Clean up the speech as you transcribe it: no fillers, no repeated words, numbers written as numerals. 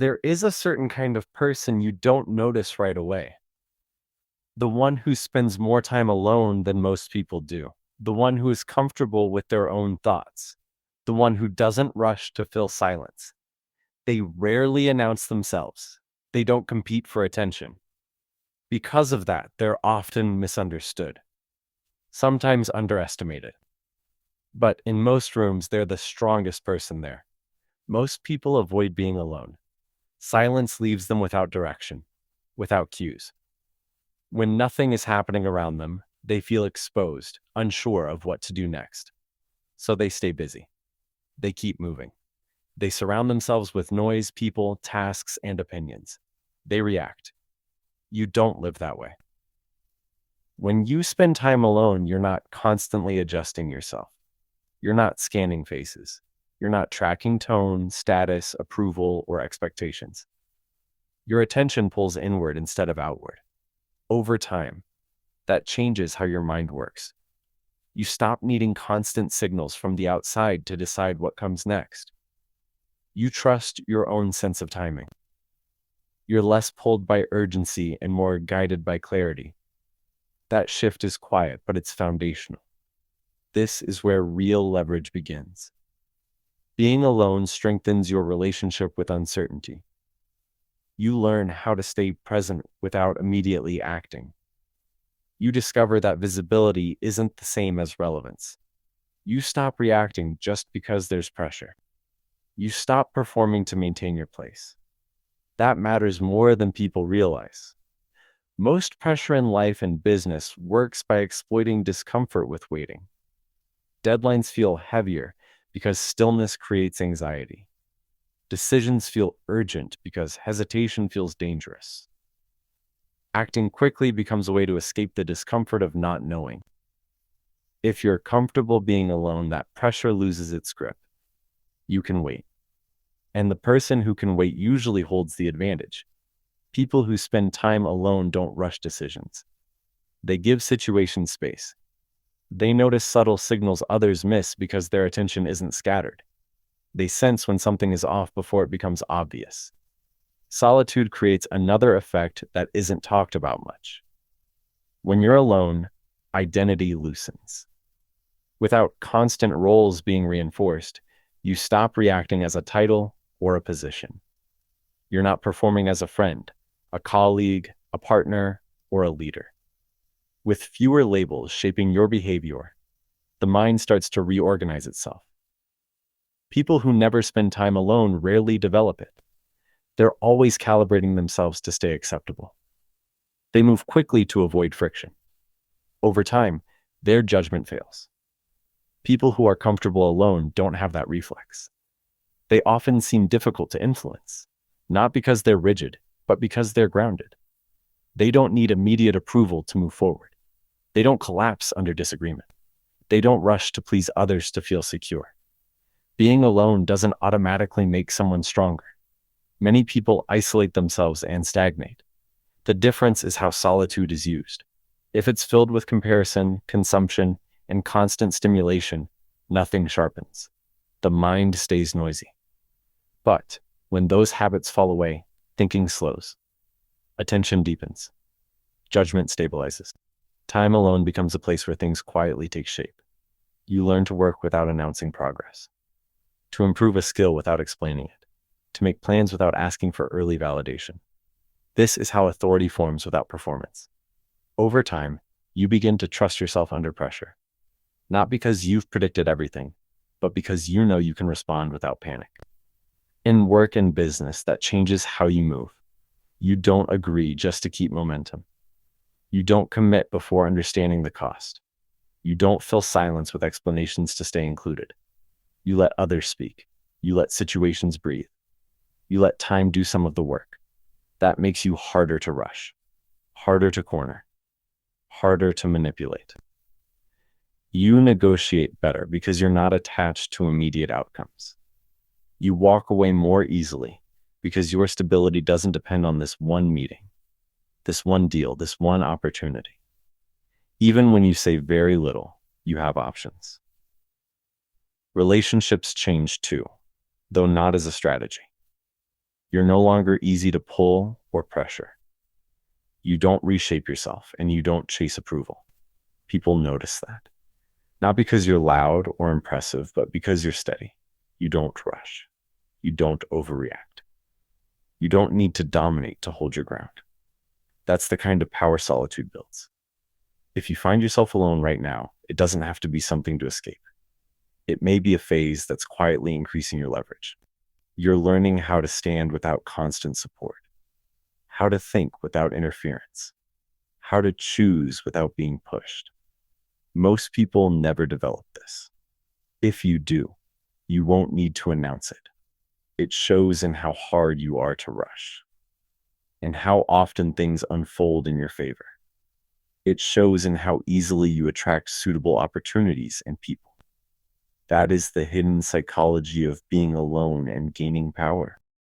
There is a certain kind of person you don't notice right away. The one who spends more time alone than most people do. The one who is comfortable with their own thoughts. The one who doesn't rush to fill silence. They rarely announce themselves. They don't compete for attention. Because of that, they're often misunderstood, sometimes underestimated. But in most rooms, they're the strongest person there. Most people avoid being alone. Silence leaves them without direction, without cues. When nothing is happening around them, they feel exposed, unsure of what to do next. So they stay busy. They keep moving. They surround themselves with noise, people, tasks, and opinions. They react. You don't live that way. When you spend time alone, you're not constantly adjusting yourself. You're not scanning faces. You're not tracking tone, status, approval, or expectations. Your attention pulls inward instead of outward. Over time, that changes how your mind works. You stop needing constant signals from the outside to decide what comes next. You trust your own sense of timing. You're less pulled by urgency and more guided by clarity. That shift is quiet, but it's foundational. This is where real leverage begins. Being alone strengthens your relationship with uncertainty. You learn how to stay present without immediately acting. You discover that visibility isn't the same as relevance. You stop reacting just because there's pressure. You stop performing to maintain your place. That matters more than people realize. Most pressure in life and business works by exploiting discomfort with waiting. Deadlines feel heavier because stillness creates anxiety. Decisions feel urgent because hesitation feels dangerous. Acting quickly becomes a way to escape the discomfort of not knowing. If you're comfortable being alone, that pressure loses its grip. You can wait. And the person who can wait usually holds the advantage. People who spend time alone don't rush decisions. They give situations space. They notice subtle signals others miss because their attention isn't scattered. They sense when something is off before it becomes obvious. Solitude creates another effect that isn't talked about much. When you're alone, identity loosens. Without constant roles being reinforced, you stop reacting as a title or a position. You're not performing as a friend, a colleague, a partner, or a leader. With fewer labels shaping your behavior, the mind starts to reorganize itself. People who never spend time alone rarely develop it. They're always calibrating themselves to stay acceptable. They move quickly to avoid friction. Over time, their judgment fails. People who are comfortable alone don't have that reflex. They often seem difficult to influence, not because they're rigid, but because they're grounded. They don't need immediate approval to move forward. They don't collapse under disagreement. They don't rush to please others to feel secure. Being alone doesn't automatically make someone stronger. Many people isolate themselves and stagnate. The difference is how solitude is used. If it's filled with comparison, consumption, and constant stimulation, nothing sharpens. The mind stays noisy. But when those habits fall away, thinking slows. Attention deepens. Judgment stabilizes. Time alone becomes a place where things quietly take shape. You learn to work without announcing progress, to improve a skill without explaining it, to make plans without asking for early validation. This is how authority forms without performance. Over time, you begin to trust yourself under pressure, not because you've predicted everything, but because you know you can respond without panic. In work and business, that changes how you move. You don't agree just to keep momentum. You don't commit before understanding the cost. You don't fill silence with explanations to stay included. You let others speak. You let situations breathe. You let time do some of the work. That makes you harder to rush, harder to corner, harder to manipulate. You negotiate better because you're not attached to immediate outcomes. You walk away more easily because your stability doesn't depend on this one meeting, this one deal, this one opportunity. Even when you say very little, you have options. Relationships change too, though not as a strategy. You're no longer easy to pull or pressure. You don't reshape yourself and you don't chase approval. People notice that. Not because you're loud or impressive, but because you're steady. You don't rush. You don't overreact. You don't need to dominate to hold your ground. That's the kind of power solitude builds. If you find yourself alone right now, it doesn't have to be something to escape. It may be a phase that's quietly increasing your leverage. You're learning how to stand without constant support, how to think without interference, how to choose without being pushed. Most people never develop this. If you do, you won't need to announce it. It shows in how hard you are to rush and how often things unfold in your favor. It shows in how easily you attract suitable opportunities and people. That is the hidden psychology of being alone and gaining power.